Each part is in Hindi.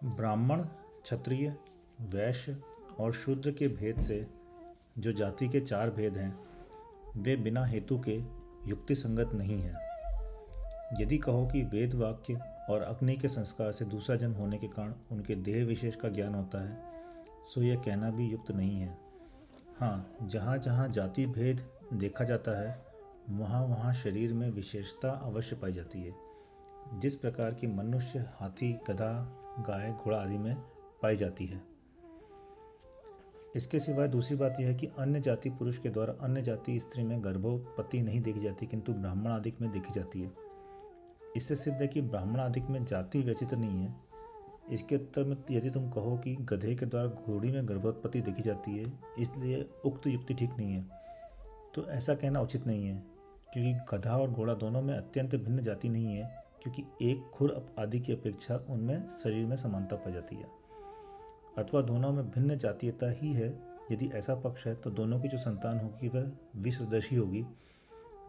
ब्राह्मण, क्षत्रिय, वैश्य और शूद्र के भेद से जो जाति के चार भेद हैं वे बिना हेतु के युक्ति संगत नहीं हैं। यदि कहो कि वेद वाक्य और अग्नि के संस्कार से दूसरा जन्म होने के कारण उनके देह विशेष का ज्ञान होता है, सो यह कहना भी युक्त नहीं है। हाँ, जहाँ जहाँ जाति भेद देखा जाता है वहाँ वहाँ शरीर में विशेषता अवश्य पाई जाती है, जिस प्रकार की मनुष्य, हाथी, गधा, गाय, घोड़ा आदि में पाई जाती है। इसके सिवाय दूसरी बात यह है कि अन्य जाति पुरुष के द्वारा अन्य जाति स्त्री में गर्भोत्पत्ति नहीं देखी जाती, किंतु ब्राह्मण आदि में देखी जाती है। इससे सिद्ध है कि ब्राह्मण आदि में जाति व्यचित नहीं है। इसके उत्तर में यदि तुम कहो कि गधे के द्वारा घोड़ी में गर्भोत्पत्ति देखी जाती है, इसलिए उक्त युक्ति ठीक नहीं है, तो ऐसा कहना उचित नहीं है, क्योंकि गधा और घोड़ा दोनों में अत्यंत भिन्न जाति नहीं है, क्योंकि एक खुर आदि की अपेक्षा उनमें शरीर में समानता पाई जाती है, अथवा दोनों में भिन्न जातीयता ही है। यदि ऐसा पक्ष है तो दोनों की जो संतान होगी वह विषदर्शी होगी,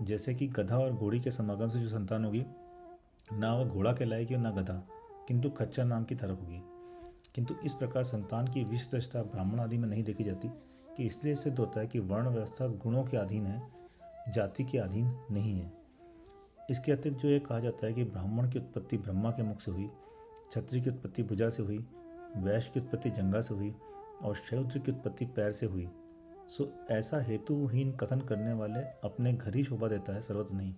जैसे कि गधा और घोड़ी के समागम से जो संतान होगी ना वह घोड़ा कहलाएगी और ना गधा, किंतु खच्चर नाम की तरफ होगी। किंतु इस प्रकार संतान की विषदर्शिता ब्राह्मण आदि में नहीं देखी जाती, कि इसलिए सिद्ध होता है कि वर्ण व्यवस्था गुणों के अधीन है, जाति के अधीन नहीं है। इसके अतिरिक्त जो ये कहा जाता है कि ब्राह्मण की उत्पत्ति ब्रह्मा के मुख से हुई, क्षत्रिय की उत्पत्ति भुजा से हुई, वैश्य की उत्पत्ति जंघा से हुई और शूद्र की उत्पत्ति पैर से हुई, सो ऐसा हेतुहीन कथन करने वाले अपने घर ही शोभा देता है, सर्वत्र नहीं।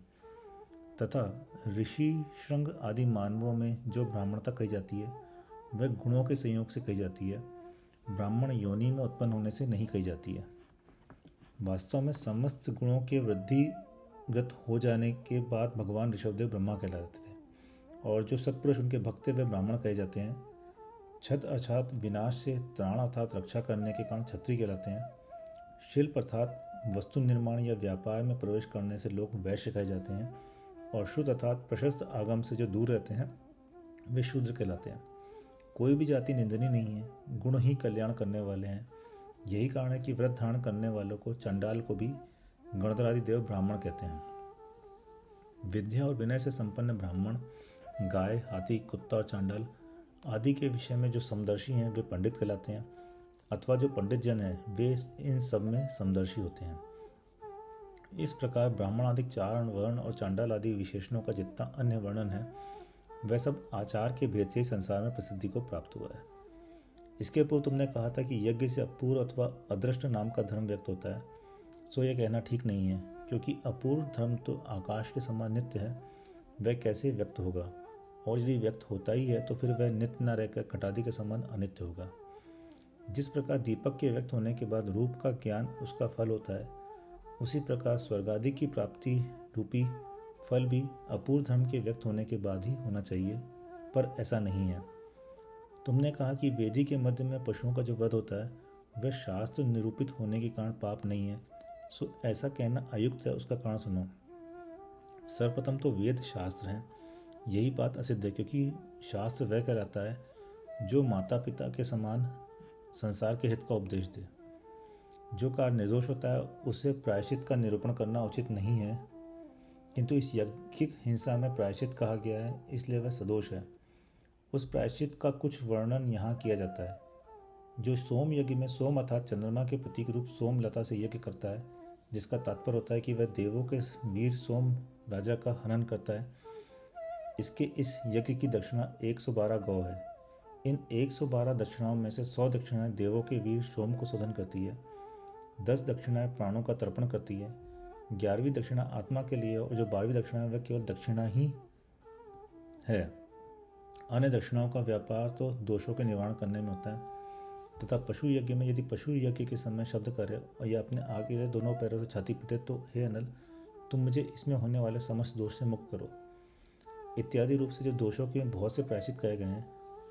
तथा ऋषि, श्रृंग आदि मानवों में जो ब्राह्मणता कही जाती है वह गुणों के संयोग से कही जाती है, ब्राह्मण योनि में उत्पन्न होने से नहीं कही जाती है। वास्तव में समस्त गुणों के वृद्धिगत हो जाने के बाद भगवान ऋषभदेव ब्रह्मा कहलाते थे, और जो सत्पुरुष उनके भक्त वे ब्राह्मण कहे जाते हैं। छत अर्थात विनाश से त्राण अर्थात रक्षा करने के कारण क्षत्रिय कहलाते हैं। शिल्प अर्थात वस्तु निर्माण या व्यापार में प्रवेश करने से लोग वैश्य कहे जाते हैं, और शुद्ध अर्थात प्रशस्त आगम से जो दूर रहते हैं वे शूद्र कहलाते हैं। कोई भी जाति निंदनीय नहीं है, गुण ही कल्याण करने वाले हैं। यही कारण है कि व्रत धारण करने वालों को चंडाल को भी गणधरादि देव ब्राह्मण कहते हैं। विद्या और विनय से संपन्न ब्राह्मण गाय, हाथी, कुत्ता और चांडाल आदि के विषय में जो समदर्शी हैं वे पंडित कहलाते हैं, अथवा जो पंडित जन हैं वे इन सब में समदर्शी होते हैं। इस प्रकार ब्राह्मण आदि चार वर्ण और चांडाल आदि विशेषणों का जितना अन्य वर्णन है वह सब आचार के भेद से ही संसार में प्रसिद्धि को प्राप्त हुआ है। इसके पूर्व तुमने कहा था कि यज्ञ से अपूर्व अथवा अदृष्ट नाम का धर्म व्यक्त होता है, सो यह कहना ठीक नहीं है, क्योंकि अपूर्व धर्म तो आकाश के समान नित्य है, वह कैसे व्यक्त होगा, और यदि व्यक्त होता ही है तो फिर वह नित्य न रहकर घटादि के समान अनित्य होगा। जिस प्रकार दीपक के व्यक्त होने के बाद रूप का ज्ञान उसका फल होता है, उसी प्रकार स्वर्गादि की प्राप्ति रूपी फल भी अपूर्व धर्म के व्यक्त होने के बाद ही होना चाहिए, पर ऐसा नहीं है। तुमने कहा कि वेदी के मध्य में पशुओं का जो वध होता है वह शास्त्र निरूपित होने के कारण पाप नहीं है, सो ऐसा कहना अयुक्त है। उसका कारण सुनो। सर्वप्रथम तो वेद शास्त्र हैं, यही बात असिद्ध है, क्योंकि शास्त्र वह कहलाता है जो माता पिता के समान संसार के हित का उपदेश दे। जो कार्य निर्दोष होता है उसे प्रायश्चित का निरूपण करना उचित नहीं है, किंतु इस यज्ञिक हिंसा में प्रायश्चित कहा गया है, इसलिए वह सदोष है। उस प्रायश्चित का कुछ वर्णन यहाँ किया जाता है। जो सोम यज्ञ में सोम अर्थात चंद्रमा के प्रतीक रूप सोमलता से यज्ञ करता है, जिसका तात्पर्य होता है कि वह देवों के वीर सोम राजा का हनन करता है, इस यज्ञ की दक्षिणा 112 गौ है। इन 112 दक्षिणाओं में से 100 दक्षिणाएं देवों के वीर सोम को शोधन करती है, 10 दक्षिणाएं प्राणों का तर्पण करती है, 11वीं दक्षिणा आत्मा के लिए, और जो 12वीं दक्षिणा है वह केवल दक्षिणा ही है। अन्य दक्षिणाओं का व्यापार तो दोषों के निवारण करने में होता है। तथा पशु यज्ञ में यदि पशु यज्ञ के समय शब्द करे और यह अपने आगे दोनों पैरों से छाती पीटे तो हे अनल, तुम मुझे इसमें होने वाले समस्त दोष से मुक्त करो इत्यादि रूप से जो दोषों के बहुत से प्रायश्चित कहे गए हैं,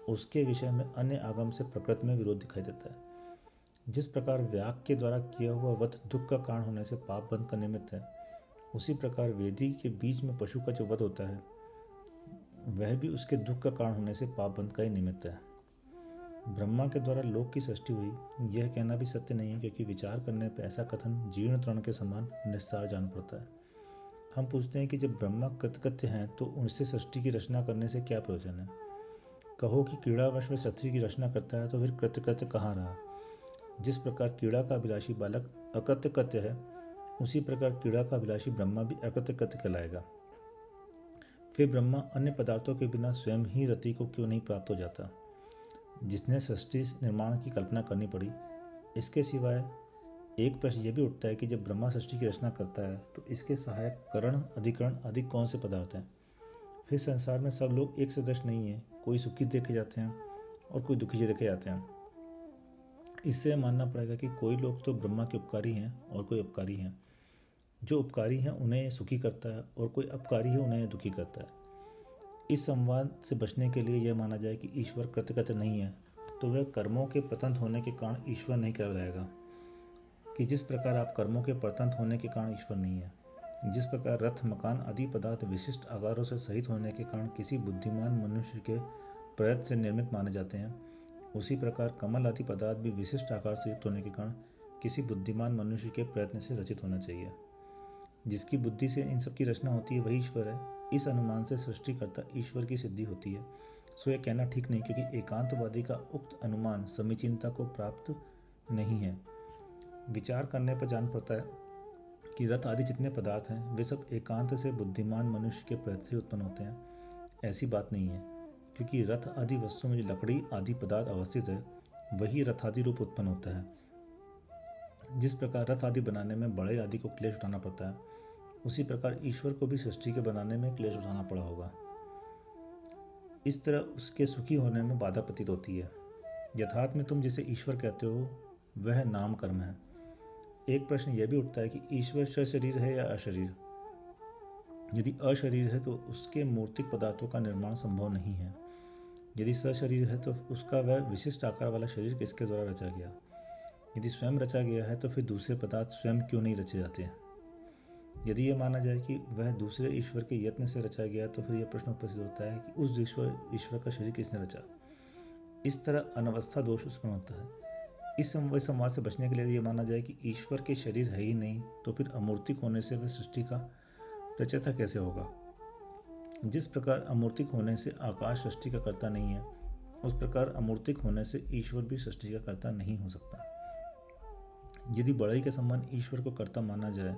उसके विषय में अन्य आगम से प्रकृति में विरोध दिखाई देता है। जिस प्रकार व्याग के द्वारा किया हुआ वध दुख का कारण होने से पाप बंध का निमित्त है, उसी प्रकार वेदी के बीच में पशु का जो वध होता है वह भी उसके दुख का कारण होने से पाप बंध का ही निमित्त है। ब्रह्मा के द्वारा लोक की सृष्टि हुई, यह कहना भी सत्य नहीं है, क्योंकि विचार करने पर ऐसा कथन जीर्ण तृण के समान निस्सार जान पड़ता है। हम पूछते हैं कि जब ब्रह्मा कृतकृत्य हैं तो उनसे सृष्टि की रचना करने से क्या प्रयोजन है। कहो कि कीड़ावश वह सृष्टि की रचना करता है तो फिर कृत्य कृत्य कहाँ रहा। जिस प्रकार कीड़ा का अभिलाषी बालक अकृत्य कृत्य है, उसी प्रकार कीड़ा का अभिलाषी ब्रह्मा भी अकृत्य कृत्य कहलाएगा। फिर ब्रह्मा अन्य पदार्थों के बिना स्वयं ही रति को क्यों नहीं प्राप्त हो जाता, जिसने सृष्टि निर्माण की कल्पना करनी पड़ी। इसके सिवाय एक प्रश्न यह भी उठता है कि जब ब्रह्मा सृष्टि की रचना करता है तो इसके सहायक करण अधिकरण आदि कौन से पदार्थ हैं। फिर संसार में सब लोग एक सदृश नहीं है, कोई सुखी देखे जाते हैं और कोई दुखी देखे जाते हैं। इससे मानना पड़ेगा कि कोई लोग तो ब्रह्मा के उपकारी हैं और कोई अपकारी हैं। जो उपकारी हैं उन्हें सुखी करता है और कोई अपकारी है उन्हें दुखी करता है। इस संवाद से बचने के लिए यह माना जाए कि ईश्वर कृतकृत्य नहीं है तो वह कर्मों के प्रतंत होने के कारण ईश्वर नहीं कहलाएगा। कि जिस प्रकार आप कर्मों के प्रतंत होने के कारण ईश्वर नहीं है, जिस प्रकार रथ मकान आदि पदार्थ विशिष्ट आकारों से सहित होने के कारण किसी बुद्धिमान मनुष्य के प्रयत्न से निर्मित माने जाते हैं, उसी प्रकार कमल आदि पदार्थ भी विशिष्ट आकार से युक्त होने के कारण किसी बुद्धिमान मनुष्य के प्रयत्न से रचित होना चाहिए। जिसकी बुद्धि से इन सब की रचना होती है वही ईश्वर है। इस अनुमान से सृष्टिकर्ता ईश्वर की सिद्धि होती है। सो यह कहना ठीक नहीं, क्योंकि एकांतवादी का उक्त अनुमान समीचीनता को प्राप्त नहीं है। विचार करने पर जान पड़ता है कि रथ आदि जितने पदार्थ हैं वे सब एकांत से बुद्धिमान मनुष्य के प्रयत्न से उत्पन्न होते हैं। ऐसी बात नहीं है, क्योंकि रथ आदि वस्तुओं में जो लकड़ी आदि पदार्थ अवस्थित है वही रथ आदि रूप उत्पन्न होता है। जिस प्रकार रथ आदि बनाने में बड़े आदि को क्लेश उठाना पड़ता है, उसी प्रकार ईश्वर को भी सृष्टि के बनाने में क्लेश उठाना पड़ा होगा। इस तरह उसके सुखी होने में बाधा प्रतीत होती है। यथार्थ में तुम जिसे ईश्वर कहते हो वह नाम कर्म है। एक प्रश्न यह भी उठता है कि ईश्वर सशरीर है या अशरीर। यदि अशरीर है तो उसके मूर्तिक पदार्थों का निर्माण संभव नहीं है। यदि सशरीर है तो उसका वह विशिष्ट आकार वाला शरीर किसके द्वारा रचा गया। यदि स्वयं रचा गया है तो फिर दूसरे पदार्थ स्वयं क्यों नहीं रचे जाते हैं। यदि यह माना जाए कि वह दूसरे ईश्वर के यत्न से रचा गया तो फिर यह प्रश्न उपस्थित होता है कि उस ईश्वर का शरीर किसने रचा। इस तरह अनवस्था दोष उत्पन्न होता है। इस संवाद से बचने के लिए यह माना जाए कि ईश्वर के शरीर है ही नहीं तो फिर अमूर्तिक होने से वह सृष्टि का रचयिता कैसे होगा। जिस प्रकार अमूर्तिक होने से आकाश सृष्टि का कर्ता नहीं है, उस प्रकार अमूर्तिक होने से ईश्वर भी सृष्टि का कर्ता नहीं हो सकता। यदि बड़ाई के संबंध ईश्वर को कर्ता माना जाए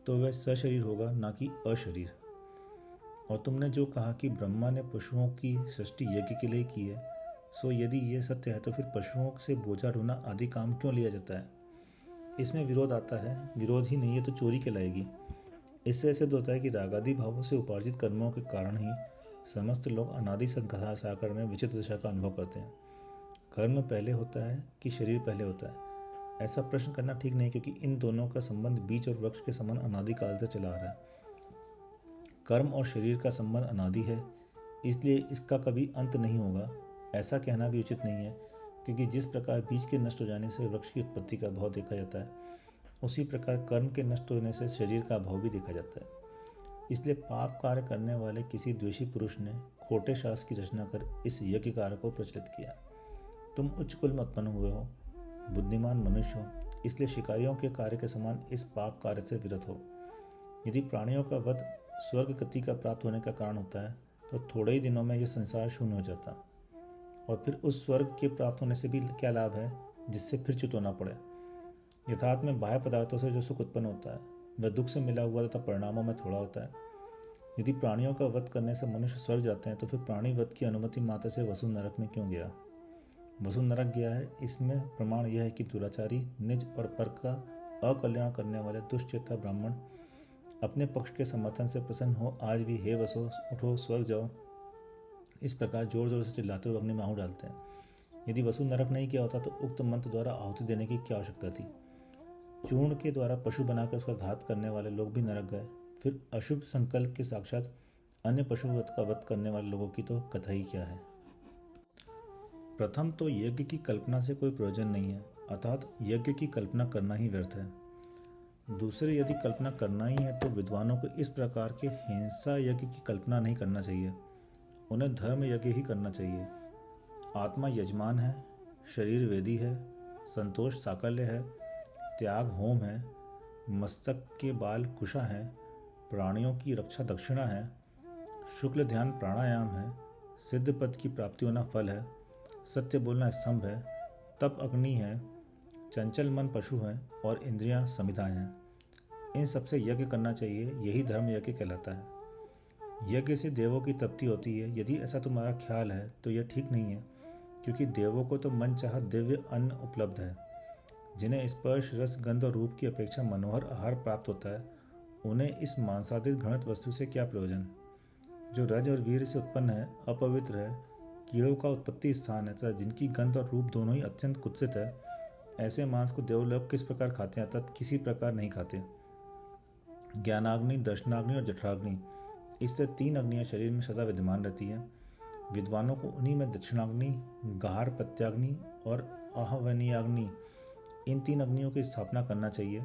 तो वह सशरीर होगा, ना कि अशरीर। और तुमने जो कहा कि ब्रह्मा ने पशुओं की सृष्टि यज्ञ के लिए की है, सो यदि यह सत्य है तो फिर पशुओं से बोझा ढोना आदि काम क्यों लिया जाता है। इसमें विरोध आता है। विरोध ही नहीं है तो चोरी कहलाएगी। इससे सिद्ध होता है कि रागादि भावों से उपार्जित कर्मों के कारण ही समस्त लोग अनादि संघार साकर में विचित्र दशा का अनुभव करते हैं। कर्म पहले होता है कि शरीर पहले होता है, ऐसा प्रश्न करना ठीक नहीं, क्योंकि इन दोनों का संबंध बीज और वृक्ष के समान अनादिकाल से चला आ रहा है। कर्म और शरीर का संबंध अनादि है, इसलिए इसका कभी अंत नहीं होगा, ऐसा कहना भी उचित नहीं है। क्योंकि जिस प्रकार बीज के नष्ट हो जाने से वृक्ष की उत्पत्ति का भाव देखा जाता है, उसी प्रकार कर्म के नष्ट होने से शरीर का भाव भी देखा जाता है। इसलिए पाप कार्य करने वाले किसी द्वेषी पुरुष ने खोटे शास्त्र की रचना कर इस यज्ञ कार्य को प्रचलित किया। तुम उच्च कुल में उत्पन्न हुए हो, बुद्धिमान मनुष्य हो, इसलिए शिकारियों के कार्य के समान इस पाप कार्य से विरत हो। यदि प्राणियों का वध स्वर्ग गति का प्राप्त होने का कारण होता है तो थोड़े ही दिनों में यह संसार शून्य हो जाता, और फिर उस स्वर्ग के प्राप्त होने से भी क्या लाभ है जिससे फिर च्युत होना पड़े। यथार्थ में बाह्य पदार्थों से जो सुख उत्पन्न होता है वह दुख से मिला हुआ तथा परिणामों में थोड़ा होता है। यदि प्राणियों का वध करने से मनुष्य स्वर्ग जाते हैं तो फिर प्राणी वध की अनुमति मात्र से वसु नरक में क्यों गया। वसु नरक गया है, इसमें प्रमाण यह है कि दुराचारी, निज और पर का अकल्याण करने वाले दुष्चेता ब्राह्मण अपने पक्ष के समर्थन से प्रसन्न हो आज भी हे वसो उठो स्वर्ग जाओ इस प्रकार जोर जोर से चिल्लाते हुए अग्नि में आहु डालते हैं। यदि वसु नरक नहीं किया होता तो उक्त मंत्र द्वारा आहुति देने की क्या आवश्यकता थी। चूर्ण के द्वारा पशु बनाकर उसका घात करने वाले लोग भी नरक गए, फिर अशुभ संकल्प के साक्षात अन्य पशु का वध करने वाले लोगों की तो कथा ही क्या है। प्रथम तो यज्ञ की कल्पना से कोई प्रयोजन नहीं है, अर्थात यज्ञ की कल्पना करना ही व्यर्थ है। दूसरे, यदि कल्पना करना ही है तो विद्वानों को इस प्रकार के हिंसा यज्ञ की कल्पना नहीं करना चाहिए, उन्हें धर्म यज्ञ ही करना चाहिए। आत्मा यजमान है, शरीर वेदी है, संतोष साकल्य है, त्याग होम है, मस्तक के बाल कुशा है, प्राणियों की रक्षा दक्षिणा है, शुक्ल ध्यान प्राणायाम है, सिद्ध पद की प्राप्ति होना फल है, सत्य बोलना स्तंभ है, तप अग्नि है, चंचल मन पशु है और इंद्रियां समिधाएं हैं। इन सबसे यज्ञ करना चाहिए, यही धर्म यज्ञ कहलाता है। यज्ञ से देवों की तृप्ति होती है। यदि ऐसा तुम्हारा ख्याल है तो यह ठीक नहीं है, क्योंकि देवों को तो मनचाहा दिव्य अन्न उपलब्ध है। जिन्हें स्पर्श, रस, गंध और रूप की अपेक्षा मनोहर आहार प्राप्त होता है, उन्हें इस मांसादित घृणित वस्तु से क्या प्रयोजन। जो रज और वीर से उत्पन्न है, अपवित्र है, कीड़ों का उत्पत्ति स्थान है तथा जिनकी गंध और रूप दोनों ही अत्यंत कुत्सित है, ऐसे मांस को देवलोक किस प्रकार खाते हैं अर्थात किसी प्रकार नहीं खाते। ज्ञानाग्नि, दर्शनाग्नि और जठराग्नि, इस तरह 3 अग्नियां शरीर में सदा विद्यमान रहती हैं। विद्वानों को उन्हीं में दक्षिणाग्नि, गार पत्याग्नि और आहवनीयाग्नि, इन 3 अग्नियों की स्थापना करना चाहिए।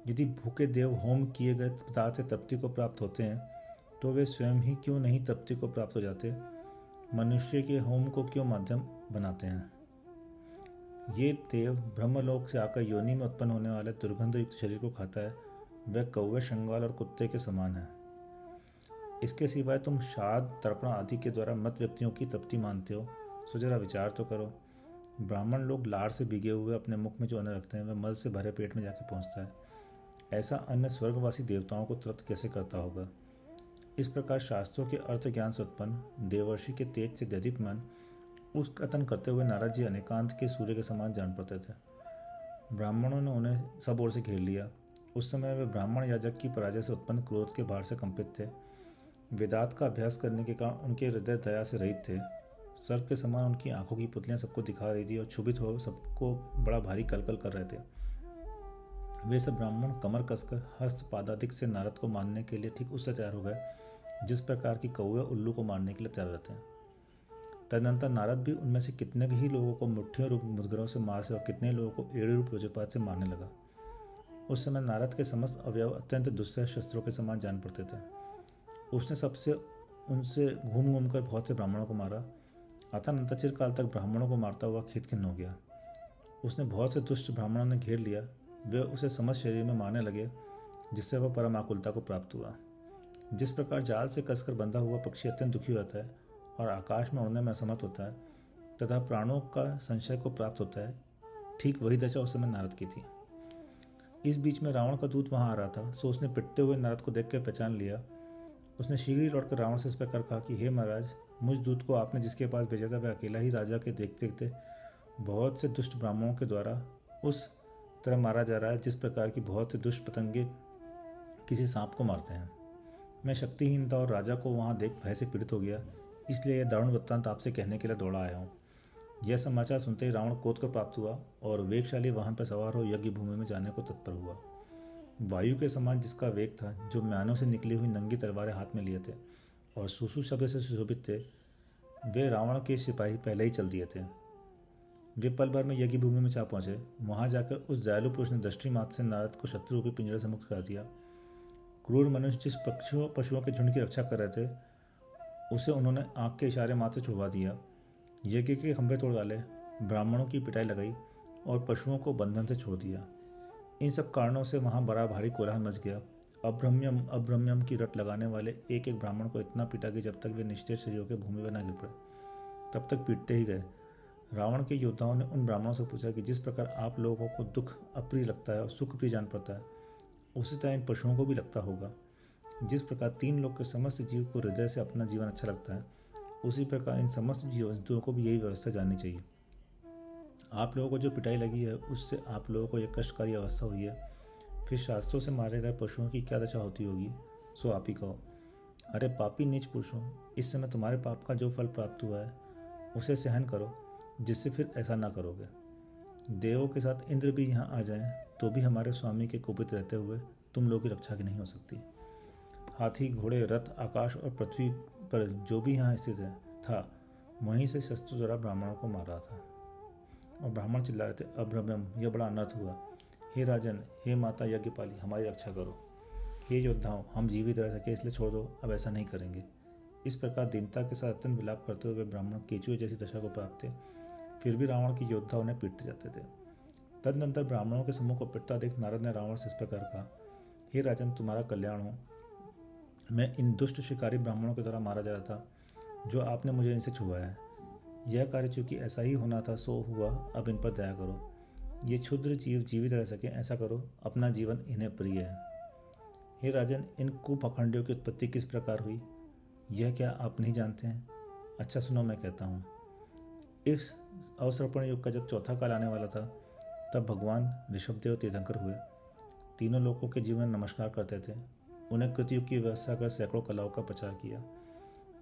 यदि भूखे देव होम किए गए पदार्थ से तृप्ति को प्राप्त होते हैं तो वे स्वयं ही क्यों नहीं तृप्ति को प्राप्त हो जाते। मनुष्य के होम को क्यों माध्यम बनाते हैं। ये देव ब्रह्मलोक से आकर योनि में उत्पन्न होने वाले दुर्गंध युक्त शरीर को खाता है। वह कौवे, शंगाल और कुत्ते के समान है। इसके सिवाय तुम शाद, तर्पण आदि के द्वारा मत व्यक्तियों की तृप्ति मानते हो, सो जरा विचार तो करो। ब्राह्मण लोग लार से भीगे हुए अपने मुख में जो अन्न रखते हैं वह मल से भरे पेट में जाके पहुंचता है। ऐसा अन्न स्वर्गवासी देवताओं को तृप्त कैसे करता होगा। इस प्रकार शास्त्रों के अर्थ ज्ञान से उत्पन्न देवर्षि के तेज से दीप्यमान उस कथन करते हुए नारद जी अनेकांत के सूर्य के समान जान पड़ते थे। ब्राह्मणों ने उन्हें सब ओर से घेर लिया। उस समय वे ब्राह्मण याजक की पराजय से उत्पन्न क्रोध के भार से कंपित थे। वेदांत का अभ्यास करने के कारण उनके हृदय दया से रहित थे। सर्प के समान उनकी आंखों की पुतलियां सबको दिखा रही थी और क्षुभित हो सबको बड़ा भारी कलकल कर रहे थे। वे सब ब्राह्मण कमर कसकर हस्त पादादिक से नारद को मारने के लिए ठीक उससे तैयार हो गए जिस प्रकार की कौवे उल्लू को मारने के लिए तैयार रहते हैं। तदनंतर नारद भी उनमें से कितने ही लोगों को मुट्ठियों रूप मुद्गरों से मार से और कितने लोगों को एड़ी रूप वज्रपात से मारने लगा। उस समय नारद के समस्त अवयव अत्यंत दुस्सह शस्त्रों के समान जान पड़ते थे। उसने सबसे उनसे घूम घूम कर बहुत से ब्राह्मणों को मारा। अतः चिरकाल तक ब्राह्मणों को मारता हुआ खिन्न हो गया। उसने बहुत से दुष्ट ब्राह्मणों ने घेर लिया। वे उसे समस्त शरीर में मारने लगे, जिससे वह परम आकुलता को प्राप्त हुआ। जिस प्रकार जाल से कसकर बंधा हुआ पक्षी अत्यंत दुखी होता है और आकाश में उड़ने में असमर्थ होता है तथा प्राणों का संशय को प्राप्त होता है, ठीक वही दशा उस समय नारद की थी। इस बीच में रावण का दूत वहां आ रहा था, सो उसने पिटते हुए नारद को देखकर पहचान लिया। उसने शीघ्र ही लौटकर रावण से इस प्रकार कहा कि हे महाराज, मुझ दूत को आपने जिसके पास भेजा था वह अकेला ही राजा के देखते देखते बहुत से दुष्ट ब्राह्मणों के द्वारा उस तरह मारा जा रहा है जिस प्रकार की बहुत से दुष्ट पतंगे किसी सांप को मारते हैं। मैं शक्तिहीन था और राजा को वहां देख भय से पीड़ित हो गया, इसलिए यह दारुण वृत्तांत आपसे कहने के लिए दौड़ा आया हूँ। यह समाचार सुनते ही रावण क्रोध को प्राप्त हुआ और वेगशाली वाहन पर सवार हो यज्ञ भूमि में जाने को तत्पर हुआ। वायु के समान जिसका वेग था, जो म्यानों से निकली हुई नंगी तलवारें हाथ में लिए थे और सुसु शब्द से सुशोभित थे, वे रावण के सिपाही पहले ही चल दिए थे। वे पल भर में यज्ञ भूमि में जा पहुंचे। वहां जाकर उस दयालु पुरुष ने दृष्टि मात्र से नारद को शत्रु रूपी पिंजरे से मुक्त कर दिया। क्रूर मनुष्य जिस पशुओं के झुंड की रक्षा कर रहे थे, उसे उन्होंने आंख के इशारे मात्र से छुड़वा दिया। यज्ञ के खंभे तोड़ डाले, ब्राह्मणों की पिटाई लगाई और पशुओं को बंधन से छोड़ दिया। इन सब कारणों से वहां बड़ा भारी कोलाहल मच गया। अब्रह्म्यम अब्रह्म्यम की रट लगाने वाले एक एक ब्राह्मण को इतना पीटा कि जब तक वे निश्चेष शरीरों के भूमि पर न गिर पड़े तब तक पीटते ही गए। रावण के योद्धाओं ने उन ब्राह्मणों से पूछा कि जिस प्रकार आप लोगों को दुख अप्रिय लगता है और सुख प्रिय जान पड़ता है, उसी तरह इन पशुओं को भी लगता होगा। जिस प्रकार 3 लोक के समस्त जीव को हृदय से अपना जीवन अच्छा लगता है, उसी प्रकार इन समस्त जीव जंतुओं को भी यही व्यवस्था जाननी चाहिए। आप लोगों को जो पिटाई लगी है, उससे आप लोगों को यह कष्टकारी अवस्था हुई है, फिर शास्त्रों से मारे गए पशुओं की क्या दशा होती होगी, सो आप ही कहो। अरे पापी नीच पुरुषों, इस समय तुम्हारे पाप का जो फल प्राप्त हुआ है उसे सहन करो, जिससे फिर ऐसा ना करोगे। देवों के साथ इंद्र भी यहाँ आ जाएं तो भी हमारे स्वामी के कुपित रहते हुए तुम लोगों की रक्षा की नहीं हो सकती। हाथी, घोड़े, रथ, आकाश और पृथ्वी पर जो भी यहाँ स्थित था, वहीं से शस्त्र द्वारा ब्राह्मणों को मार रहा था। और ब्राह्मण चिल्ला रहे थे, अब्रह्मम, यह बड़ा अनर्थ हुआ। हे राजन, हे माता यज्ञपाली, हमारी रक्षा करो। हे योद्धाओं, हम जीवित रह सके इसलिए छोड़ दो, अब ऐसा नहीं करेंगे। इस प्रकार दीनता के साथ अत्यंत विलाप करते हुए ब्राह्मण केचुए जैसी दशा को प्राप्त थे। फिर भी रावण की योद्धा उन्हें पीटते जाते थे। तदनंतर ब्राह्मणों के समूह को पिटता देख नारद ने रावण से इस प्रकार कहा, हे राजन, तुम्हारा कल्याण हो। मैं इन दुष्ट शिकारी ब्राह्मणों के द्वारा मारा जा रहा था। जो आपने मुझे इनसे छुड़वाया है। यह कार्य चूंकि ऐसा ही होना था सो हुआ, अब इन पर दया करो। ये क्षुद्र जीव जीवित रह सके ऐसा करो, अपना जीवन इन्हें प्रिय है। हे राजन, इन कुपाखंडियों की उत्पत्ति किस प्रकार हुई, यह क्या आप नहीं जानते हैं? अच्छा सुनो, मैं कहता हूँ। इस अवसर्पण युग का जब चौथा काल आने वाला था, तब भगवान ऋषभदेव तीर्थंकर हुए। तीनों लोगों के जीवन नमस्कार करते थे। उन्हें कृतयुग की व्यवस्था कर सैकड़ों कलाओं का प्रचार किया।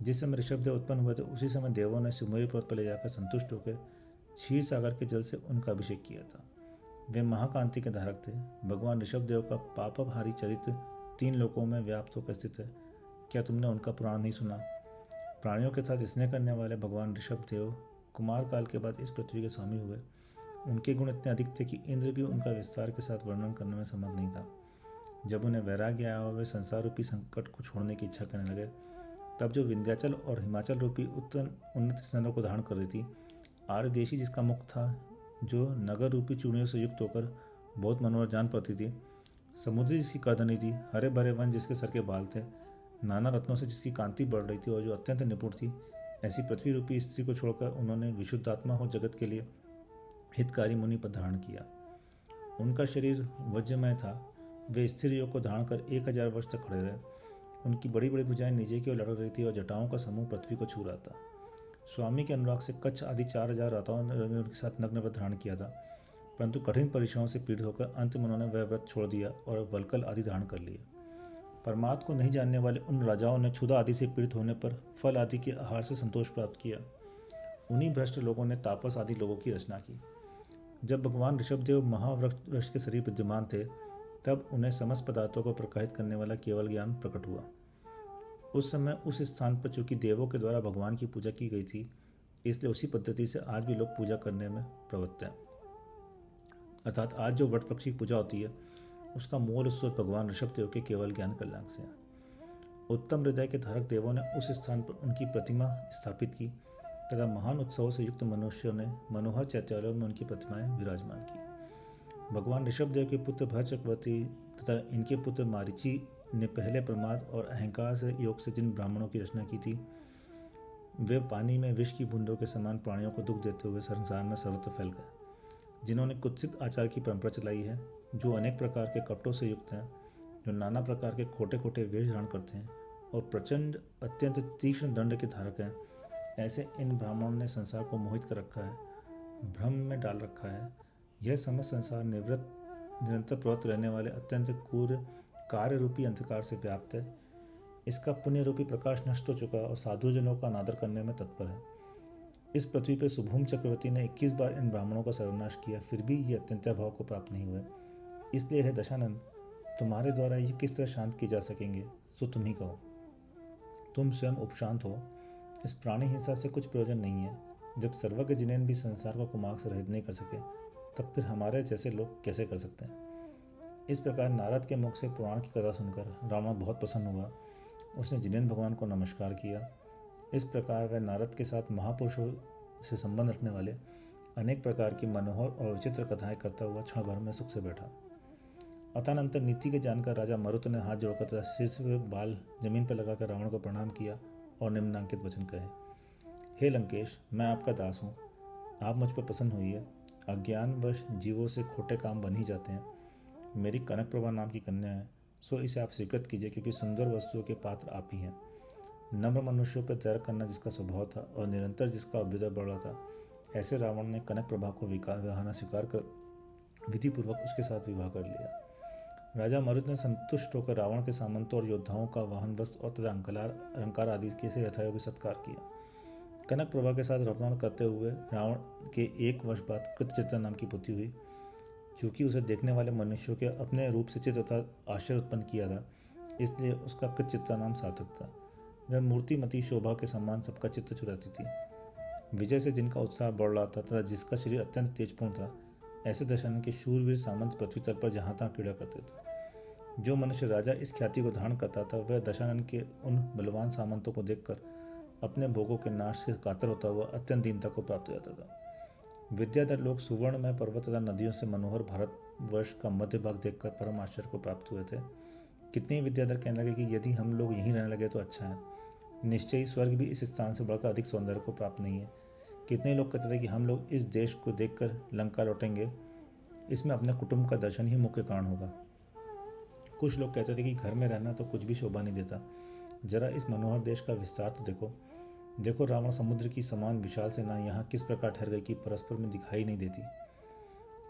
जिस समय ऋषभदेव उत्पन्न हुए थे, उसी समय देवों ने सुमेरु पर्वत पर ले जाकर संतुष्ट होकर क्षीर सागर के जल से उनका अभिषेक किया था। वे महाकांति के धारक थे। भगवान ऋषभदेव का पापभारी चरित्र तीन लोकों में व्याप्त होकर स्थित है। क्या तुमने उनका पुराण नहीं सुना? प्राणियों के साथ स्नेह करने वाले भगवान ऋषभदेव कुमार काल के बाद इस पृथ्वी के स्वामी हुए। उनके गुण इतने अधिक थे कि इंद्र भी उनका विस्तार के साथ वर्णन करने में समर्थ नहीं था। जब उन्हें वैराग्य आया और वे संसार रूपी संकट को छोड़ने की इच्छा करने लगे, तब जो विंध्याचल और हिमाचल रूपी उत्तर उन्नत स्नानों को धारण कर रही थी, आर्यदेशी जिसका मुख था, जो नगर रूपी चूड़ियों से युक्त होकर बहुत मनोहर जान पड़ती थी, समुद्री जिसकी करधनी थी, हरे भरे वन जिसके सर के बाल थे, नाना रत्नों से जिसकी कांति बढ़ रही थी और जो अत्यंत निपुण थी, ऐसी पृथ्वी रूपी स्त्री को छोड़कर उन्होंने विशुद्धात्मा हो जगत के लिए हितकारी मुनि पद धारण किया। उनका शरीर वज्रमय था। वे स्थिर योग को धारण कर 1000 वर्ष तक खड़े रहे। उनकी बड़ी बड़ी भुजाएं नीचे की ओर लटक रही थी और जटाओं का समूह पृथ्वी को छू रहा था। स्वामी के अनुराग से कच्छ आदि 4000 राताओं ने उनके साथ नग्न व्रत धारण किया था, परंतु कठिन परिश्रमों से पीड़ित होकर अंत में उन्होंने वह व्रत छोड़ दिया और वलकल आदि धारण कर लिए। परमात्मा को नहीं जानने वाले उन राजाओं ने क्षुधा आदि से पीड़ित होने पर फल आदि के आहार से संतोष प्राप्त किया। उन्हीं भ्रष्ट लोगों ने तापस आदि लोगों की रचना की। जब भगवान ऋषभदेव महावृक्ष के शरीर विद्यमान थे, तब उन्हें समस्त पदार्थों को प्रकाशित करने वाला केवल ज्ञान प्रकट हुआ। उस समय उस स्थान पर चूंकि देवों के द्वारा भगवान की पूजा की गई थी, इसलिए उसी पद्धति से आज भी लोग पूजा करने में प्रवृत्त हैं। अर्थात आज जो वट वृक्ष की पूजा होती है, उसका मूल स्रोत भगवान ऋषभदेव के केवल ज्ञान कल्याण से है। उत्तम हृदय के धारक देवों ने उस स्थान पर उनकी प्रतिमा स्थापित की तथा महान उत्सवों से युक्त मनुष्यों ने मनोहर चैत्यालयों में उनकी प्रतिमाएं विराजमान की। भगवान ऋषभदेव के पुत्र भरत चक्रवर्ती तथा इनके पुत्र मारीची ने पहले प्रमाद और अहंकार से योग से जिन ब्राह्मणों की रचना की थी, वे पानी में विष की बूंदों के समान प्राणियों को दुख देते हुए संसार में सर्वत्र फैल गए। जिन्होंने कुत्सित आचार की परंपरा चलाई है, जो अनेक प्रकार के कपटों से युक्त हैं, जो नाना प्रकार के खोटे खोटे वेश धारण करते हैं और प्रचंड अत्यंत तीक्ष्ण दंड के धारक हैं, ऐसे इन ब्राह्मणों ने संसार को मोहित कर रखा है, भ्रम में डाल रखा है। यह समस्त संसार निरंतर प्रवृत्त रहने वाले अत्यंत क्रूर कार्य रूपी अंधकार से व्याप्त है। इसका पुण्य रूपी प्रकाश नष्ट हो चुका और साधुजनों का अनादर करने में तत्पर है। इस पृथ्वी पर सुभूम चक्रवर्ती ने 21 बार इन ब्राह्मणों का सर्वनाश किया, फिर भी ये अत्यंत भाव को प्राप्त नहीं हुए। इसलिए है दशानंद, तुम्हारे द्वारा ये किस तरह शांत किए जा सकेंगे, सो तुम ही कहो। तुम स्वयं उपशांत हो। इस प्राणी हिंसा से कुछ प्रयोजन नहीं है। जब सर्वज्ञ जिनेन भी संसार को कुमार्ग से रहित नहीं कर सके, तब फिर हमारे जैसे लोग कैसे कर सकते हैं। इस प्रकार नारद के मुख से पुराण की कथा सुनकर रावण बहुत प्रसन्न हुआ। उसने जिनेन्द्र भगवान को नमस्कार किया। इस प्रकार वह नारद के साथ महापुरुषों से संबंध रखने वाले अनेक प्रकार की मनोहर और विचित्र कथाएं करता हुआ क्षण भर में सुख से बैठा। अतःनंतर नीति के जानकर राजा मरुत ने हाथ जोड़कर तथा सिर से बाल जमीन पर लगाकर रावण को प्रणाम किया और निम्नांकित वचन कहे। हे लंकेश, मैं आपका दास हूँ। आप मुझ पर प्रसन्न हुई। अज्ञानवश जीवों से खोटे काम बन ही जाते हैं। मेरी कनक प्रभा नाम की कन्या है, सो इसे आप स्वीकृत कीजिए, क्योंकि सुंदर वस्तुओं के पात्र आप ही हैं। नम्र मनुष्यों पर दया करना जिसका स्वभाव था और निरंतर जिसका अभ्युदय बढ़ रहा था, ऐसे रावण ने कनक प्रभा को विवाहना स्वीकार कर विधिपूर्वक उसके साथ विवाह कर लिया। राजा मरुत ने संतुष्ट होकर रावण के सामंतों और योद्धाओं का वाहन वस्त्र और तथा अलंकार आदि के यथायोग्य सत्कार किया। कनक प्रभा के साथ रमण करते हुए रावण के 1 वर्ष बाद कृतचित्रा नाम की पुत्री हुई। चूँकि उसे देखने वाले मनुष्यों के अपने रूप से चित्त तथा आश्चर्य उत्पन्न किया था, इसलिए उसका कृतचित्रा नाम सार्थक था। वह मूर्तिमती शोभा के समान सबका चित्त चुराती थी। विजय से जिनका उत्साह बढ़ रहा था तथा जिसका शरीर अत्यंत तेजपूर्ण था, ऐसे दशानन के शूरवीर सामंत पृथ्वी तल पर जहाँ तहाँ क्रीड़ा करते थे। जो मनुष्य राजा इस ख्याति को धारण करता था, वह दशानन के उन बलवान सामंतों को देखकर अपने भोगों के नाश से कातर होता हुआ अत्यंत दीनता को प्राप्त हो जाता था। विद्याधर लोग सुवर्ण में पर्वत तथा नदियों से मनोहर भारतवर्ष का मध्य भाग देखकर परम आश्चर्य को प्राप्त हुए थे। कितने विद्याधर कहने लगे कि यदि हम लोग यहीं रहने लगे तो अच्छा है। निश्चय ही स्वर्ग भी इस स्थान से बढ़कर अधिक सौंदर्य को प्राप्त नहीं है। कितने लोग कहते थे कि हम लोग इस देश को देखकर लंका लौटेंगे, इसमें अपने कुटुंब का दर्शन ही मुख्य कारण होगा। कुछ लोग कहते थे कि घर में रहना तो कुछ भी शोभा नहीं देता, जरा इस मनोहर देश का विस्तार तो देखो। देखो रावण समुद्र की समान विशाल सेना यहाँ किस प्रकार ठहर गई कि परस्पर में दिखाई नहीं देती।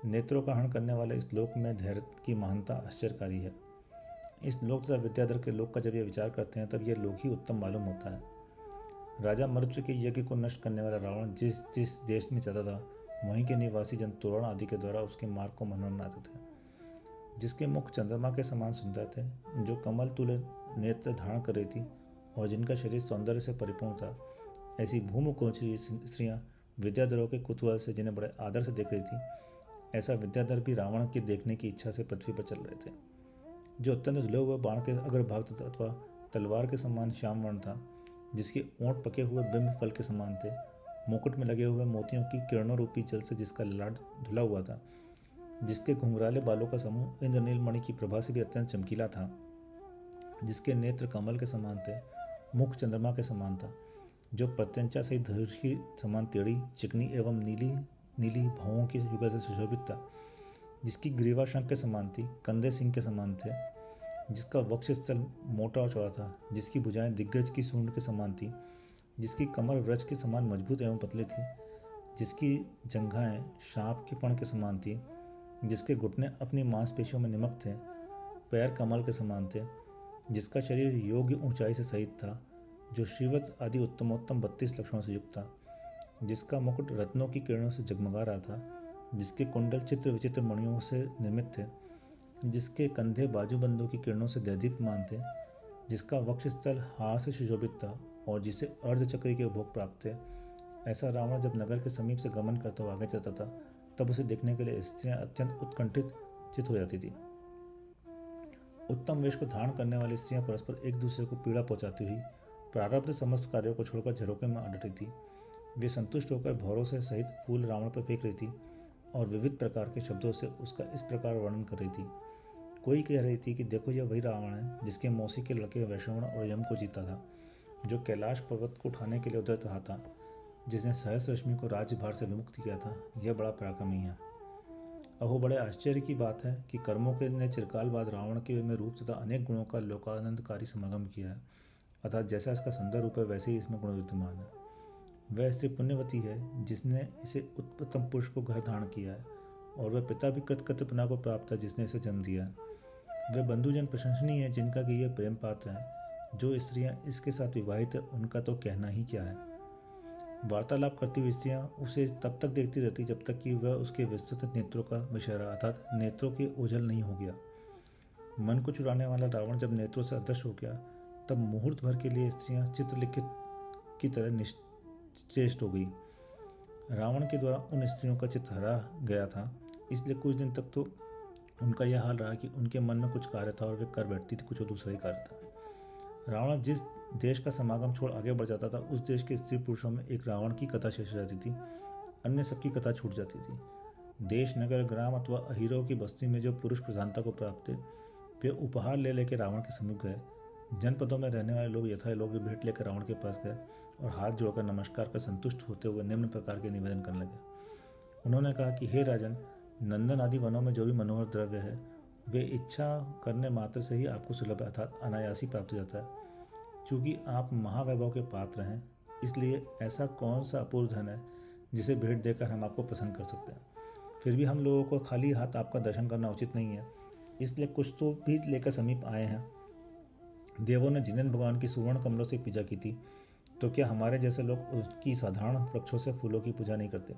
नेत्रों का हरण करने वाले इस लोक में धैर्य की महानता आश्चर्यकारी है। इस लोक तथा विद्याधर के लोक का जब ये विचार करते हैं तब यह लोक ही उत्तम मालूम होता है। राजा मरुच्य के यज्ञ को नष्ट करने वाला रावण जिस जिस देश में जाता था, वहीं के निवासी जन तोरण आदि के द्वारा उसके मार्ग को मनन बनाते थे। जिसके मुख चंद्रमा के समान सुंदर थे, जो कमल तुल्य नेत्र धारण कर रही थी और जिनका शरीर सौंदर्य से परिपूर्ण था, ऐसी भूमुखोची स्त्रियां विद्याधरों के कुतूहल से जिन्हें बड़े आदर से देख रही थी, ऐसा विद्याधर भी रावण के देखने की इच्छा से पृथ्वी पर चल रहे थे। जो अत्यंत धुले हुए बाण के अग्रभाग अथवा तलवार के समान श्याम वर्ण था, जिसके ओंठ पके हुए बिंब फल के समान थे, मुकुट में लगे हुए मोतियों की किरणों रूपी जल से जिसका ललाट धुला हुआ था, जिसके घुंघराले बालों का समूह इंद्रनील मणि की प्रभा से भी अत्यंत चमकीला था, जिसके नेत्र कमल के समान थे, मुख चंद्रमा के समान था, जो प्रत्यंचा सहित धनुष की समान टेढ़ी चिकनी एवं नीली नीली भावों की युगल से सुशोभित था, जिसकी ग्रीवा शंख के समान थी, कंधे सिंह के समान थे, जिसका वक्षस्थल मोटा और चौड़ा था, जिसकी भुजाएं दिग्गज की सूंड के समान थी, जिसकी कमर वृक्ष के समान मजबूत एवं पतली थी, जिसकी जंघाएं सांप के फण के समान थी, जिसके घुटने अपनी मांसपेशियों में निमक थे, पैर कमल के समान थे, जिसका शरीर योग्य ऊंचाई से सहित था, जो श्रीवत्स आदि उत्तमोत्तम 32 लक्षणों से युक्त था, जिसका मुकुट रत्नों की किरणों से जगमगा रहा था, जिसके कुंडल चित्र विचित्र मणियों से निर्मित थे, जिसके कंधे बाजूबंदों की किरणों से दैदीप्यमान थे, जिसका वक्षस्थल हार से सुशोभित था और जिसे अर्धचक्री के भोग प्राप्त थे, ऐसा रावण जब नगर के समीप से गमन करता हुआ आगे जाता था, तब उसे देखने के लिए स्त्रियां अत्यंत उत्कंठित चित हो जाती थी। उत्तम वेश को धारण करने वाली स्त्रियां परस्पर एक दूसरे को पीड़ा पहुंचाती हुई प्रारब्ध समस्त कार्यों को छोड़कर झरोके में अड़ रही थी। वे संतुष्ट होकर भौरों से सहित फूल रावण पर फेंक रही थी और विविध प्रकार के शब्दों से उसका इस प्रकार वर्णन कर रही थी। कोई कह रही थी कि देखो यह वही रावण है जिसके मौसी के लड़के वैश्रवण और यम को जीता था, जो कैलाश पर्वत को उठाने के लिए उद्यत रहा था, जिसने सहस्र रश्मि को राज्यभार से विमुक्त किया था। यह बड़ा पराक्रमी है। अहो बड़े आश्चर्य की बात है कि कर्मों के ने चिरकाल बाद रावण के में रूप तथा अनेक गुणों का लोकानंदकारी समागम किया है, अर्थात जैसा इसका सुंदर रूप है वैसे ही इसमें गुण विद्यमान है। वह स्त्री पुण्यवती है जिसने इसे उत्तम पुरुष को घर धारण किया है, और वह पिता भी कृतकृत्यपना को प्राप्त है जिसने इसे जन्म दिया है। वह बंधुजन प्रशंसनीय है जिनका कि यह प्रेम पात्र है। जो स्त्रियां इसके साथ विवाहित है उनका तो कहना ही क्या है। वार्तालाप करती हुई स्त्रियां उसे तब तक देखती रहती जब तक कि वह उसके विस्तृत नेत्रों का विषय रहा, अर्थात नेत्रों के ओझल नहीं हो गया। मन को चुराने वाला रावण जब नेत्रों से अदृश्य हो गया, तब मुहूर्त भर के लिए स्त्रियां चित्रलिखित की तरह निश्चेष्ट हो गई। रावण के द्वारा उन स्त्रियों का चित्त हरा गया था, इसलिए कुछ दिन तक तो उनका यह हाल रहा कि उनके मन में कुछ कार्य था और वे कर बैठती थी कुछ और दूसरा ही कार्य था। रावण जिस देश का समागम छोड़ आगे बढ़ जाता था, उस देश के स्त्री पुरुषों में एक रावण की कथा शेष रहती थी, अन्य सबकी कथा छूट जाती थी। देश नगर ग्राम अथवा अहीरों की बस्ती में जो पुरुष प्रधानता को प्राप्त थे, वे उपहार ले लेकर रावण के समीप गए। जनपदों में रहने वाले लोग यथायोग्य भेंट लेकर रावण के पास गए और हाथ जोड़कर नमस्कार कर संतुष्ट होते हुए निम्न प्रकार के निवेदन करने लगे। उन्होंने कहा कि हे राजन, नंदन आदि वनों में जो भी मनोहर द्रव्य है, वे इच्छा करने मात्र से ही आपको सुलभ अर्थात अनायासी प्राप्त हो जाता है। चूँकि आप महावैभव के पात्र हैं, इसलिए ऐसा कौन सा अपूर्व धन है जिसे भेंट देकर हम आपको प्रसन्न कर सकते हैं। फिर भी हम लोगों को खाली हाथ आपका दर्शन करना उचित नहीं है, इसलिए कुछ तो भी लेकर समीप आए हैं। देवों ने जिनेन्द्र भगवान की सुवर्ण कमलों से पूजा की थी, तो क्या हमारे जैसे लोग उसकी साधारण वृक्षों से फूलों की पूजा नहीं करते,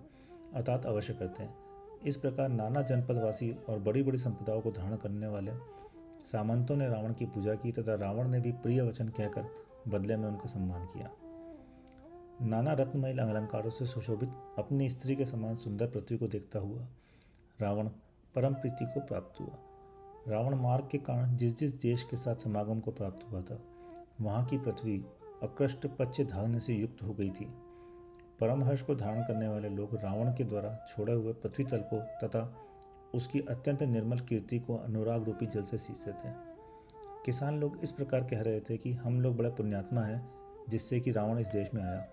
अर्थात अवश्य करते हैं। इस प्रकार नाना जनपदवासी और बड़ी बड़ी संपदाओं को धारण करने वाले सामंतों ने रावण की पूजा की तथा रावण ने भी प्रिय वचन कहकर बदले में उनका सम्मान किया। नाना रत्नमय अलंकारों से सुशोभित अपनी स्त्री के समान सुंदर पृथ्वी को देखता हुआ रावण परम प्रीति को प्राप्त हुआ। रावण मार्ग के कारण जिस जिस देश के साथ समागम को प्राप्त हुआ था, वहाँ की पृथ्वी अकृष्ट पच्य धान्य से युक्त हो गई थी। परम हर्ष को धारण करने वाले लोग रावण के द्वारा छोड़े हुए पृथ्वी तल को तथा उसकी अत्यंत निर्मल कीर्ति को अनुराग रूपी जल से सींचते थे। किसान लोग इस प्रकार कह रहे थे कि हम लोग बड़े पुण्यात्मा हैं जिससे कि रावण इस देश में आया।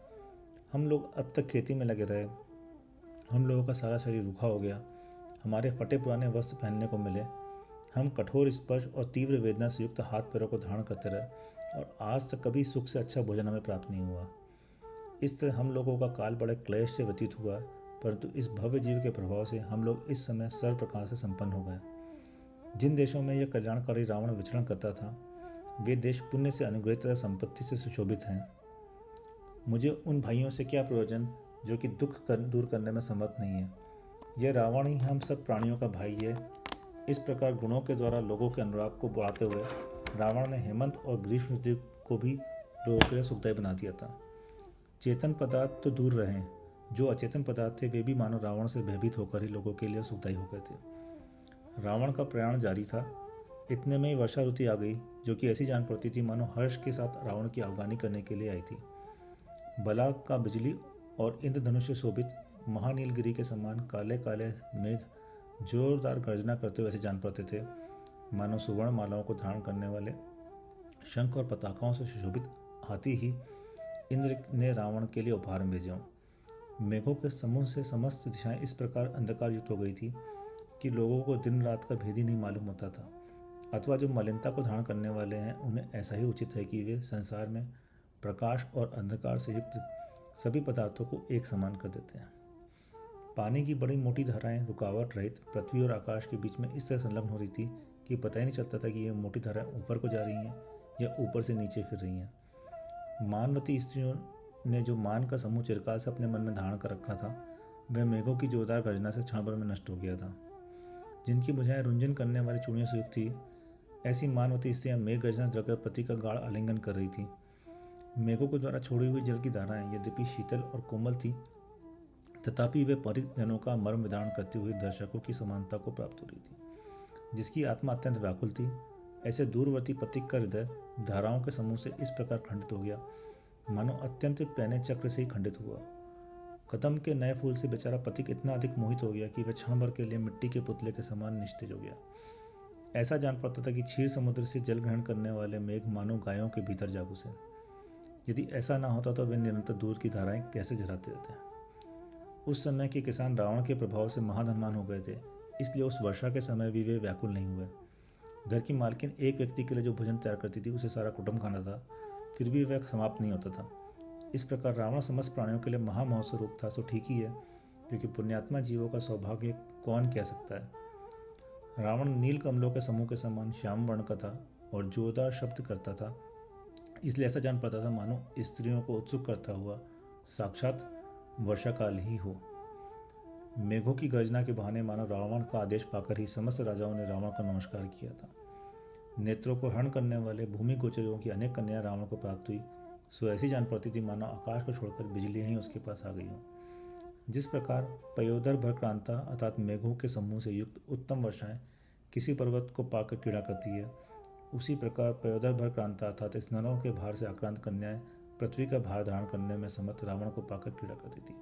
हम लोग अब तक खेती में लगे रहे, हम लोगों का सारा शरीर रूखा हो गया, हमारे फटे पुराने वस्त्र पहनने को मिले, हम कठोर स्पर्श और तीव्र वेदना से युक्त हाथ पैरों को धारण करते रहे और आज तक कभी सुख से अच्छा भोजन हमें प्राप्त नहीं हुआ। इस तरह हम लोगों का काल बड़े क्लेश से व्यतीत हुआ, परंतु इस भव्य जीव के प्रभाव से हम लोग इस समय सर्व प्रकार से संपन्न हो गए। जिन देशों में यह कल्याणकारी रावण विचरण करता था, वे देश पुण्य से अनुग्रहित तथा संपत्ति से सुशोभित हैं। मुझे उन भाइयों से क्या प्रयोजन जो कि दूर करने में समर्थ नहीं है। यह रावण ही हम सब प्राणियों का भाई है। इस प्रकार गुणों के द्वारा लोगों के अनुराग को बढ़ाते हुए रावण ने हेमंत और ग्रीष्म ऋतु को भी लोगों के लिए सुखदायी बना दिया था। चेतन पदार्थ तो दूर रहे, जो अचेतन पदार्थ थे वे भी मानो रावण से भयभीत होकर ही लोगों के लिए सुखदायी हो गए थे। रावण का प्रयाण जारी था। इतने में ही वर्षा ऋतु आ गई, जो कि ऐसी जान पड़ती थी मानो हर्ष के साथ रावण की अवगानी करने के लिए आई थी। बला का बिजली और इंद्रधनुष से शोभित महानीलगिरी के समान काले काले मेघ जोरदार गर्जना करते हुए ऐसे जान पड़ते थे मानो सुवर्ण मालाओं को धारण करने वाले शंख और पताकाओं से सुशोभित हाथी ही इंद्र ने रावण के लिए उपहार में भेजे हों। मेघों के समूह से समस्त दिशाएं इस प्रकार अंधकार युक्त हो गई थी कि लोगों को दिन रात का भेद ही नहीं मालूम होता था, अथवा जो मलिनता को धारण करने वाले हैं उन्हें ऐसा ही उचित है कि वे संसार में प्रकाश और अंधकार से युक्त सभी पदार्थों को एक समान कर देते हैं। पानी की बड़ी मोटी धाराएं रुकावट रहित पृथ्वी और आकाश के बीच में इस तरह संलग्न हो रही थी कि पता ही नहीं चलता था कि ये मोटी धाराएं ऊपर को जा रही हैं या ऊपर से नीचे फिर रही हैं। मानवती स्त्रियों ने जो मान का समूह चिरकाल से अपने मन में धारण कर रखा था, वह मेघों की जोरदार गर्जना से क्षण भर में नष्ट हो गया था। जिनकी भुजाएं रुंझन करने वाली चूड़ियों से युक्त थी, ऐसी मानवती स्त्रियां मेघ गर्जना जलकर पति का गाढ़ आलिंगन कर रही थी। मेघों के द्वारा छोड़ी हुई जल की धाराएं यद्यपि शीतल और कोमल थी, तथापि वे परिजनों का मर्म विदारण करती हुई दर्शकों की समानता को प्राप्त हो रही थी। जिसकी आत्मा अत्यंत व्याकुल थी, ऐसे दूरवर्ती पथिक का हृदय धाराओं के समूह से इस प्रकार खंडित हो गया मानो अत्यंत पैने चक्र से ही खंडित हुआ। कदम के नए फूल से बेचारा पथिक इतना अधिक मोहित हो गया कि वह क्षण भर के लिए मिट्टी के पुतले के समान निस्तेज हो गया। ऐसा जान पड़ता था कि क्षीर समुद्र से जल ग्रहण करने वाले मेघ मानो गायों के भीतर जा घुसे। यदि ऐसा ना होता तो वे निरंतर दूध की धाराएं कैसे झराते रहते हैं। उस समय के किसान रावण के प्रभाव से महाधनवान हो गए थे, इसलिए उस वर्षा के समय भी वे व्याकुल नहीं हुए। घर की मालकिन एक व्यक्ति के लिए जो भोजन तैयार करती थी उसे सारा कुटुंब खाना था, फिर भी वह समाप्त नहीं होता था। इस प्रकार रावण समस्त प्राणियों के लिए महामहोत्सव रूप था। सो ठीक ही है, क्योंकि पुण्यात्मा जीवों का सौभाग्य कौन कह सकता है। रावण नील कमलों के समूह के समान श्याम वर्ण का था और जोरदार शब्द करता था, इसलिए ऐसा जान पड़ता था मानो स्त्रियों को उत्सुक करता हुआ साक्षात वर्षा काल ही हो। मेघों की गर्जना के बहाने मानो रावण का आदेश पाकर ही समस्त राजाओं ने रावण को नमस्कार किया था। नेत्रों को हरण करने वाले भूमि गोचरों की अनेक कन्याएं रावण को प्राप्त हुई, सो ऐसी जान पड़ती थी मानो आकाश को छोड़कर बिजलियां ही उसके पास आ गई हों। जिस प्रकार पयोदर भरक्रांता अर्थात मेघों के समूह से युक्त उत्तम वर्षाएं किसी पर्वत को पाकर क्रीड़ा करती है, उसी प्रकार पयोदर भरक्रांता अर्थात स्नानों के भार से आक्रांत कन्याएं पृथ्वी का भार धारण करने में समर्थ रावण को पाकर क्रीड़ा करती थी।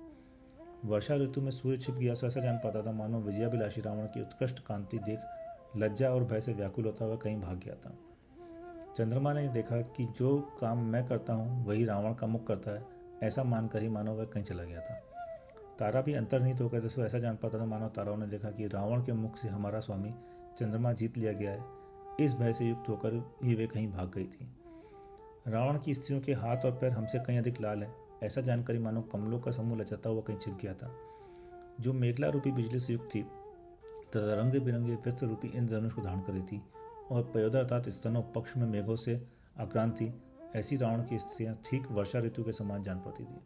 वर्षा ऋतु में सूर्य छिप गया, सो ऐसा जान पाता था मानो विजयाभिलाषी रावण की उत्कृष्ट कांति देख लज्जा और भय से व्याकुल होता हुआ कहीं भाग गया था। चंद्रमा ने देखा कि जो काम मैं करता हूँ वही रावण का मुख करता है, ऐसा मानकर ही मानो वह कहीं चला गया था। तारा भी अंतर्निहित हो गए थे, सो ऐसा जान पाता था मानो ताराओं ने देखा कि रावण के मुख से हमारा स्वामी चंद्रमा जीत लिया गया है। इस भय से युक्त होकर ही वे कहीं भाग गई थी। रावण की स्त्रियों के हाथ और पैर हमसे कहीं अधिक लाल है, ऐसा जानकारी मानो कमलों का समूह लचकता हुआ कहीं छिप गया था। जो मेघला रूपी बिजली से युक्त थी तथा रंग बिरंगे वस्त्र रूपी इंद्रधनुष को धारण कर रही थी और पयोदर अर्थात स्तनों पक्ष में मेघों से आक्रांत थी, ऐसी रावण की स्त्रियां ठीक वर्षा ऋतु के समान जान पड़ती थी।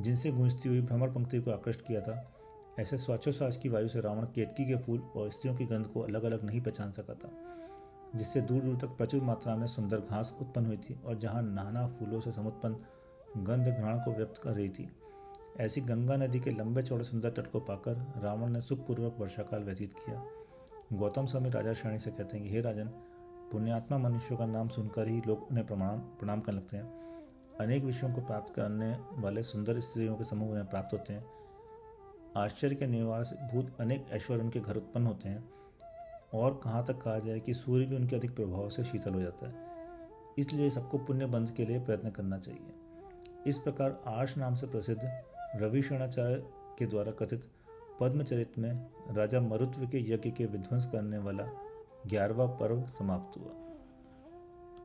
जिनसे गूंजती हुई भ्रमर पंक्ति को आकृष्ट किया था, ऐसे श्वासोच्छ्वास की वायु से रावण केतकी के फूल और स्त्रियों की गंध को अलग अलग नहीं पहचान सका था, जिससे दूर दूर तक प्रचुर मात्रा में सुंदर घास उत्पन्न हुई थी और जहाँ नाना फूलों से समुत्पन्न गंध घ्राण को व्यक्त कर रही थी। ऐसी गंगा नदी के लंबे चौड़े सुंदर तट को पाकर रावण ने सुखपूर्वक वर्षाकाल व्यतीत किया। गौतम स्वामी राजा श्रेणी से कहते हैं कि हे राजन, पुण्यात्मा मनुष्यों का नाम सुनकर ही लोग उन्हें प्रणाम करने लगते हैं। अनेक विषयों को प्राप्त करने वाले सुंदर स्त्रियों के समूह उन्हें प्राप्त होते हैं। आश्चर्य के निवास भूत अनेक ऐश्वर्य उनके घर उत्पन्न होते हैं और कहाँ तक कहा जाए कि सूर्य भी उनके अधिक प्रभाव से शीतल हो जाता है। इसलिए सबको पुण्य बंध के लिए प्रयत्न करना चाहिए। इस प्रकार आर्ष नाम से प्रसिद्ध रविशरणाचार्य के द्वारा कथित पद्मचरित में राजा मरुत्व के यज्ञ के विध्वंस करने वाला 11वां पर्व समाप्त हुआ।